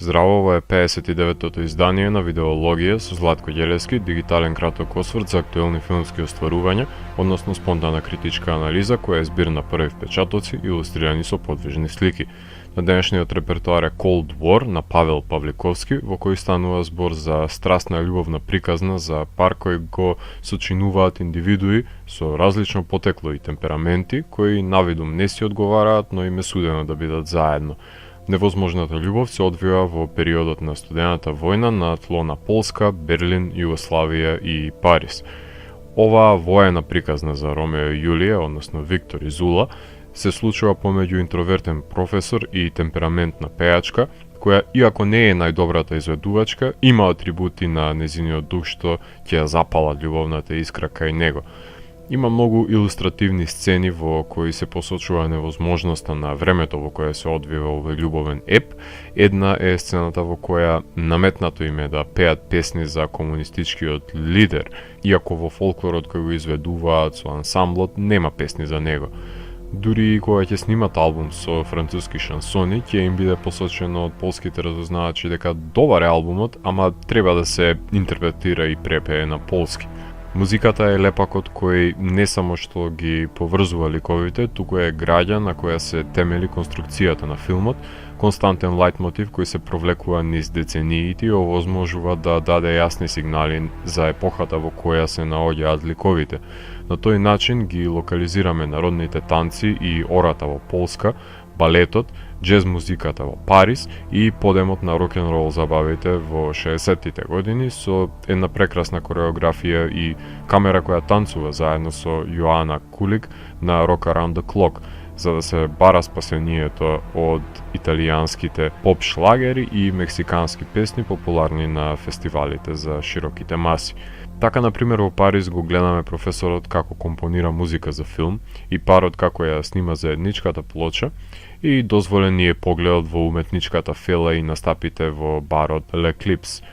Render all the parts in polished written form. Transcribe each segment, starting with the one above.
Здраво, ова е 59-тото издание на Видеологија со Златко Ѓелевски, дигитален краток осврт за актуелни филмски остварувања, односно спонтана критичка анализа која е збир на први впечатоци илустрирани со подвижни слики. На денешниот репертоар е Cold War на Павел Павликовски, во кој станува збор за страстна љубовна приказна за пар кој го сочинуваат индивидуи со различно потекло и темпераменти, кои навидум не си одговараат, но им е судено да бидат заедно. Невозможната љубов се одвива во периодот на студената војна на тло на Полска, Берлин, Југославија и Париз. Оваа воена приказна за Ромео и Јулија, односно Виктор и Зула, се случува помеѓу интровертен професор и темпераментна пејачка, која, иако не е најдобрата изведувачка, има атрибути на незиниот дух што ќе ја запала љубовната искра кај него. Има многу илустративни сцени во кои се посочува невозможноста на времето во кое се одвива овој љубовен еп. Една е сцената во која наметнато им е да пеат песни за комунистичкиот лидер, иако во фолклорот кој го изведуваат со ансамблот нема песни за него. Дури и кога ќе снимат албум со француски шансони, ќе им биде посочено од полските разузнавачи дека добар е албумот, ама треба да се интерпретира и препее на полски. Музиката е лепакот кој не само што ги поврзува ликовите, туку е граѓа на која се темели конструкцијата на филмот, константен лајтмотив кој се провлекува низ децениите и овозможува да даде јасни сигнали за епохата во која се наоѓаат ликовите. На тој начин ги локализираме народните танци и ората во Полска, балетот, џез музиката во Париз и подемот на рок-н-рол забавите во 60-тите години со една прекрасна кореографија и камера која танцува заедно со Јоана Кулик на Rock Around the Clock, за да се бара спасението од италијанските поп шлагери и мексикански песни популарни на фестивалите за широките маси. Така, например, во Париз го гледаме професорот како компонира музика за филм и парот како ја снима заедничката плоча и дозволен ни е погледот во уметничката фела и настапите во барот L'Eclipse.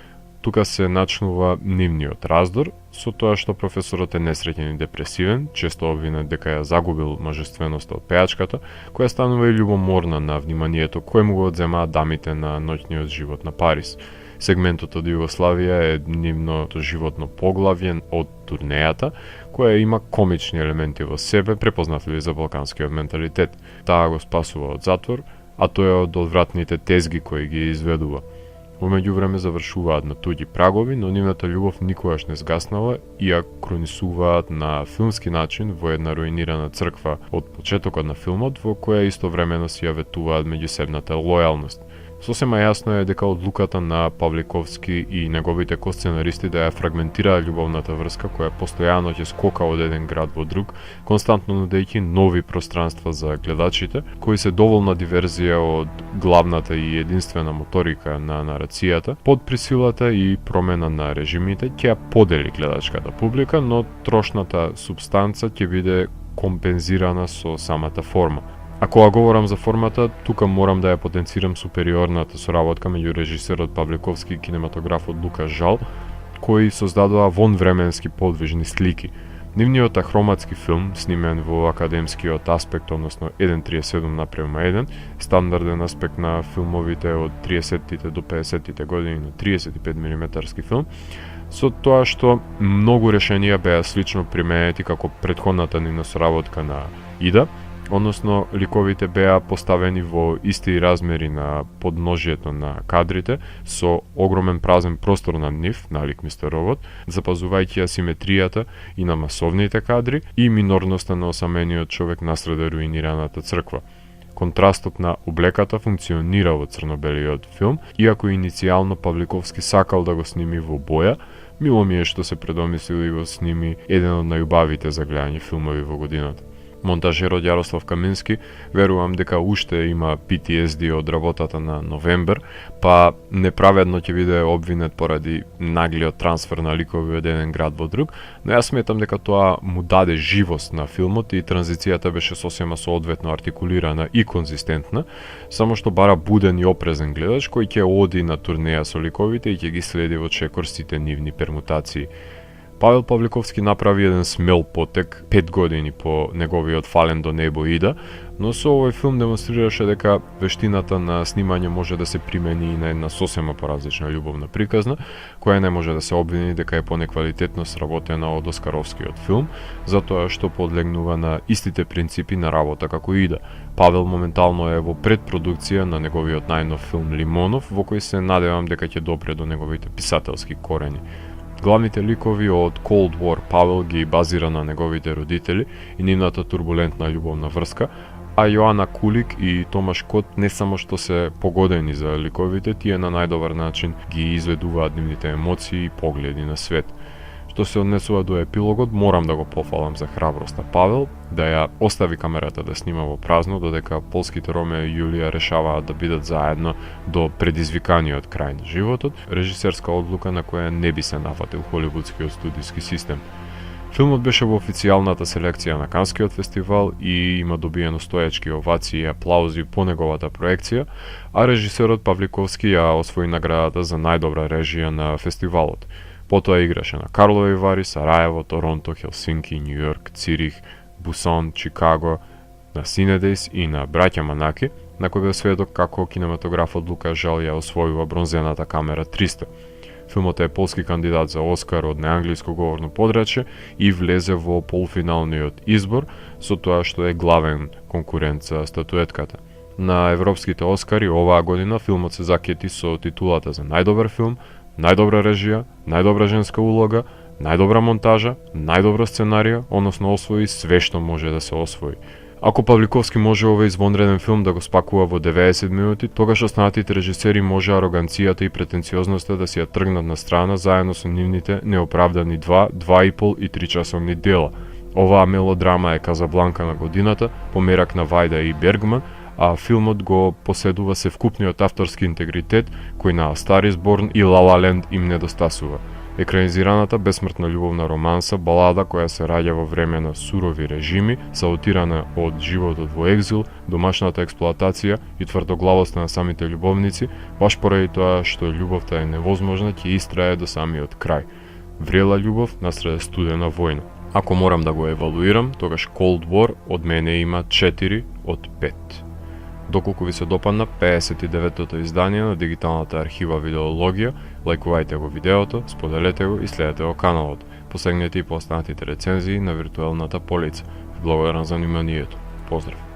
Тука се начнува нивниот раздор, со тоа што професорот е несреќен и депресивен, често обвинет дека ја загубил мажественоста од пејачката, која станува и љубоморна на вниманието кое му го одземаат дамите на ноќниот живот на Париз. Сегментот од Југославија е нивното животно поглавје од турнејата, која има комични елементи во себе, препознатливи за балканскиот менталитет. Таа го спасува од затвор, а тој е од одвратните тезги кои ги изведува. Во меѓувреме завршуваат на туѓи прагови, но нивната љубов никогаш не згаснала и ја кронисуваат на филмски начин во една руинирана црква од почетокот на филмот, во која истовремено си ја ветуваат меѓусебната лојалност. Сосема јасно е дека одлуката на Павликовски и неговите косценаристи да ја фрагментираат љубовната врска која постојано ќе скока од еден град во друг, константно нудејќи нови пространства за гледачите, кои се доволна диверзија од главната и единствена моторика на нарацијата, под присилата и промена на режимите ќе ја подели гледачката публика, но трошната субстанца ќе биде компензирана со самата форма. А кога говорам за формата, тука морам да ја потенцирам супериорната соработка меѓу режисерот Павликовски и кинематографот Лука Жал, кои создадоа вонвременски подвижни слики. Нивниот ахроматски филм, снимен во академскиот аспект, односно 1:37:1, стандарден аспект на филмовите од 30-тите до 50-тите години на 35 мм филм, со тоа што многу решенија беа слично применети како претходната нивна соработка на Ида, односно ликовите беа поставени во исти размери на подножјето на кадрите, со огромен празен простор над нив, налик Мистер Робот, запазувајќи асиметријата и на масовните кадри и минорноста на осамениот човек насреде руинираната црква. Контрастот на облеката функционира во црнобелиот филм, иако иницијално Павликовски сакал да го сними во боја, мило ми е што се предомислил и го сними еден од најубавите за гледање филмови во годината. Монтажерот Јарослав Камински верувам дека уште има PTSD од работата на Новембер, па неправедно ќе биде обвинет поради наглиот трансфер на ликови од еден град во друг, но јас сметам дека тоа му даде живост на филмот и транзицијата беше сосема соодветно артикулирана и конзистентна, само што бара буден и опрезен гледач кој ќе оди на турнеја со ликовите и ќе ги следи во чекор сите нивни пермутации. Павел Павликовски направи еден смел потек 5 години по неговиот Фален до небо ида, но со овој филм демонстрираше дека вештината на снимање може да се примени и на една сосема поразлична љубовна приказна, која не може да се обвини дека е понеквалитетно сработена од оскаровскиот филм, затоа што подлегнува на истите принципи на работа како ида. Павел моментално е во предпродукција на неговиот најнов филм Лимонов, во кој се надевам дека ќе допре до неговите писателски корени. Главните ликови од Cold War Павел ги базира на неговите родители и нивната турбулентна љубовна врска, а Јоана Кулик и Томаш Кот не само што се погодени за ликовите, тие на најдобар начин ги изведуваат нивните емоции и погледи на свет. Што се однесува до епилогот, морам да го пофалам за храброста Павел, да ја остави камерата да снима во празно, додека полските Ромео и Јулија решаваат да бидат заедно до предизвиканиот крај на животот, режисерска одлука на која не би се нафатил холивудскиот студиски систем. Филмот беше во официјалната селекција на Канскиот фестивал и има добиено стоечки овации и аплаузи по неговата проекција, а режисерот Павликовски ја освои наградата за најдобра режија на фестивалот. Потоа играше на Карлови Вари, Сараево, Торонто, Хелсинки, Њу Јорк, Цирих, Бусан, Чикаго, на Синедејс и на Браќа Манаки, на кој бе сведок како кинематографот Лука Жал ја освојува бронзената камера 300. Филмот е полски кандидат за Оскар од неанглиско говорно подрачје и влезе во полуфиналниот избор, со тоа што е главен конкурент за статуетката. На европските Оскари оваа година филмот се закети со титулата за најдобар филм, најдобра режија, најдобра женска улога, најдобра монтажа, најдобра сценарија, односно освои све што може да се освои. Ако Павликовски може овој извонреден филм да го спакува во 90 минути, тогаш останатите режисери може ароганцијата и претенциозноста да си ја тргнат на страна заедно со нивните неоправдани 2,5 и 3 часовни дела. Оваа мелодрама е Казабланка на годината, померак на Вајда и Бергман, а филмот го поседува севкупниот авторски интегритет кој на Star is Born и La La Land им недостасува. Екранизираната бесмртна љубовна романса, балада која се раѓа во време на сурови режими, саутирана од животот во екзил, домашната експлоатација и тврдоглавоста на самите љубовници, баш поради тоа што љубовта е невозможна, ќе истрае до самиот крај. Врела љубов насреде студена војна. Ако морам да го евалуирам, тогаш Cold War од мене има 4 од 5. Доколку ви се допадна 59-тото издание на дигиталната архива Видеологија, лајкувајте го видеото, споделете го и следете го каналот. Посегнете и по останатите рецензии на виртуелната полица. Благодарам за вниманието. Поздрав!